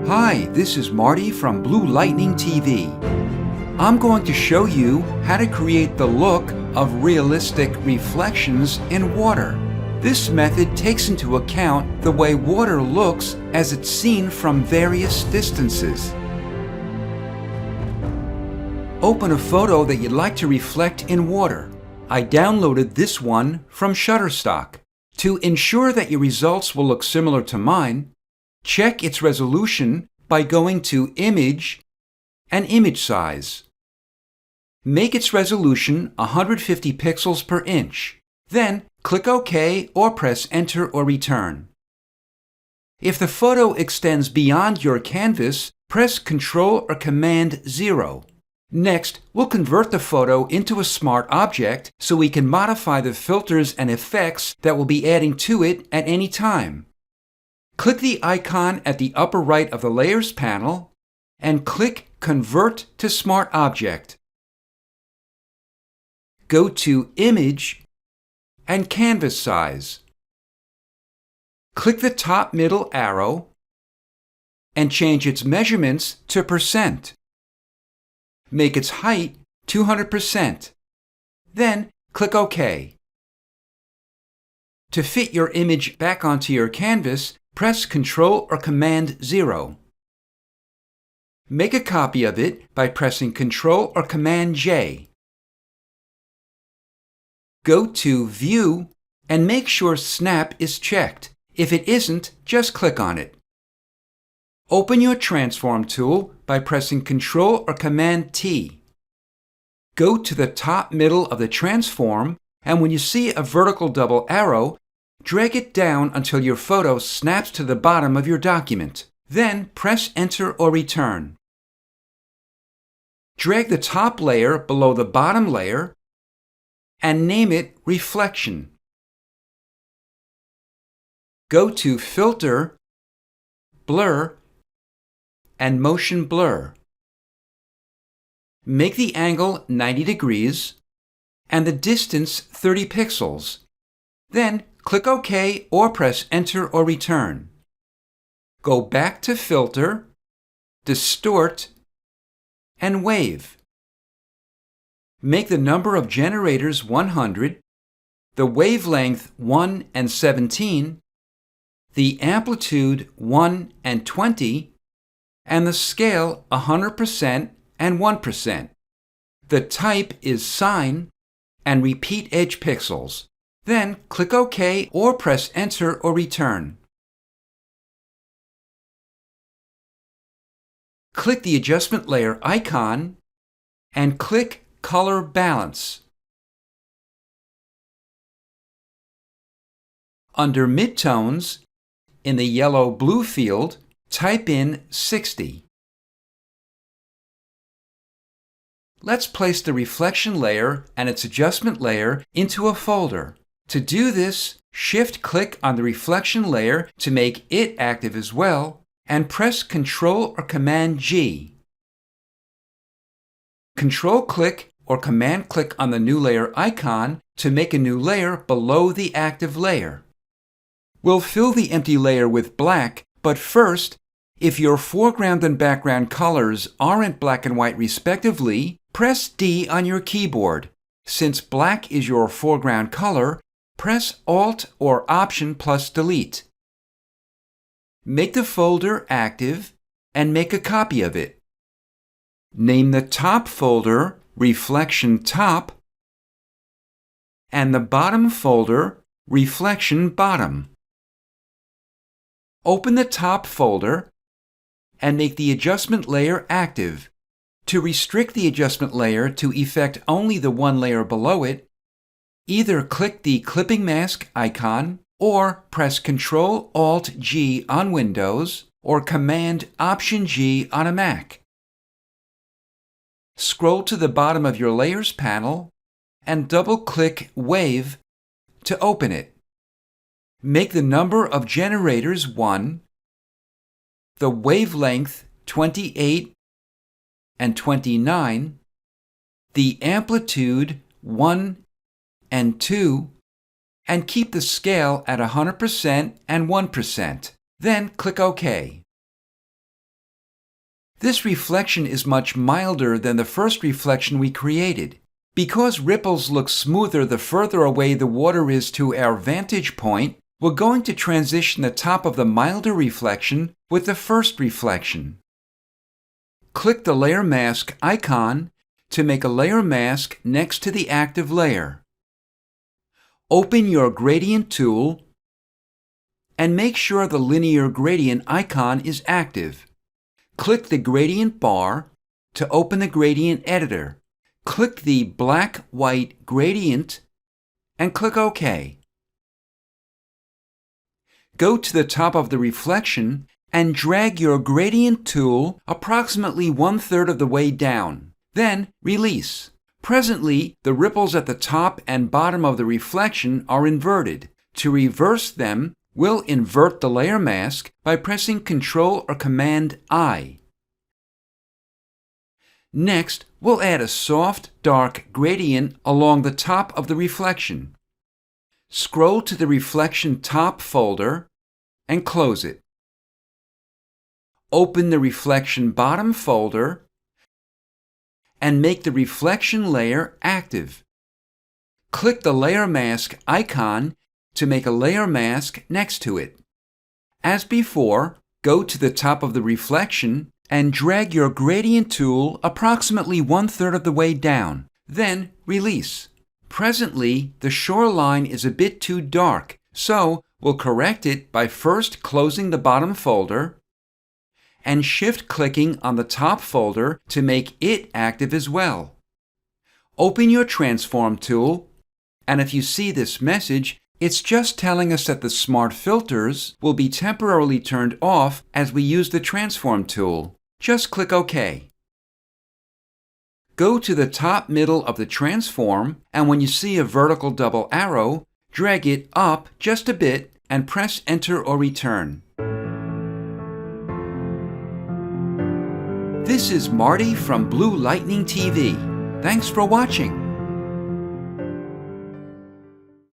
Hi, this is Marty from Blue Lightning TV. I'm going to show you how to create the look of realistic reflections in water. This method takes into account the way water looks as it's seen from various distances. Open a photo that you'd like to reflect in water. I downloaded this one from Shutterstock. To ensure that your results will look similar to mine, check its resolution by going to Image and Image Size. Make its resolution 150 pixels per inch. Then click OK or press Enter or Return. If the photo extends beyond your canvas, press Ctrl or Command 0. Next, we'll convert the photo into a smart object so we can modify the filters and effects that we'll be adding to it at any time. Click the icon at the upper right of the Layers panel and click Convert to Smart Object. Go to Image and Canvas Size. Click the top middle arrow and change its measurements to %. Make its height 200%. Then click OK. To fit your image back onto your canvas, press Ctrl or Command 0. Make a copy of it by pressing Ctrl or Command J. Go to View and make sure Snap is checked. If it isn't, just click on it. Open your Transform tool by pressing Ctrl or Command T. Go to the top middle of the transform, and when you see a vertical double arrow, drag it down until your photo snaps to the bottom of your document. Then press Enter or Return. Drag the top layer below the bottom layer and name it Reflection. Go to Filter, Blur, and Motion Blur. Make the angle 90 degrees and the distance 30 pixels. Then click OK or press Enter or Return. Go back to Filter, Distort, and Wave. Make the number of generators 100, the wavelength 1 and 17, the amplitude 1 and 20, and the scale 100% and 1%. The type is Sine and repeat edge pixels. Then click OK or press Enter or Return. Click the Adjustment Layer icon and click Color Balance. Under Midtones, in the yellow-blue field, type in 60. Let's place the reflection layer and its adjustment layer into a folder. To do this, Shift-click on the reflection layer to make it active as well, and press Ctrl or Command G. Control-click or Command-click on the new layer icon to make a new layer below the active layer. We'll fill the empty layer with black, but first, if your foreground and background colors aren't black and white respectively, press D on your keyboard. Since black is your foreground color, press Alt or Option plus Delete. Make the folder active and make a copy of it. Name the top folder Reflection Top and the bottom folder Reflection Bottom. Open the top folder and make the adjustment layer active. To restrict the adjustment layer to effect only the one layer below it, either click the clipping mask icon or press Ctrl-Alt-G on Windows or Command-Option-G on a Mac. Scroll to the bottom of your Layers panel and double-click Wave to open it. Make the number of generators 1, the wavelength 28 and 29, the amplitude 1 and 2, and keep the scale at 100% and 1%. Then click OK. This reflection is much milder than the first reflection we created. Because ripples look smoother the further away the water is to our vantage point, we're going to transition the top of the milder reflection with the first reflection. Click the Layer Mask icon to make a layer mask next to the active layer. Open your Gradient tool and make sure the Linear Gradient icon is active. Click the Gradient bar to open the Gradient Editor. Click the black-white gradient and click OK. Go to the top of the reflection and drag your Gradient tool approximately 1/3 of the way down. Then release. Presently, the ripples at the top and bottom of the reflection are inverted. To reverse them, we'll invert the layer mask by pressing Ctrl or Command I. Next, we'll add a soft, dark gradient along the top of the reflection. Scroll to the Reflection Top folder and close it. Open the Reflection Bottom folder and make the reflection layer active. Click the Layer Mask icon to make a layer mask next to it. As before, go to the top of the reflection and drag your Gradient tool approximately 1/3 of the way down. Then release. Presently, the shoreline is a bit too dark, so we'll correct it by first closing the bottom folder and shift-clicking on the top folder to make it active as well. Open your Transform tool, and if you see this message, it's just telling us that the Smart Filters will be temporarily turned off as we use the Transform tool. Just click OK. Go to the top middle of the transform, and when you see a vertical double arrow, drag it up just a bit and press Enter or Return. This is Marty from Blue Lightning TV. Thanks for watching.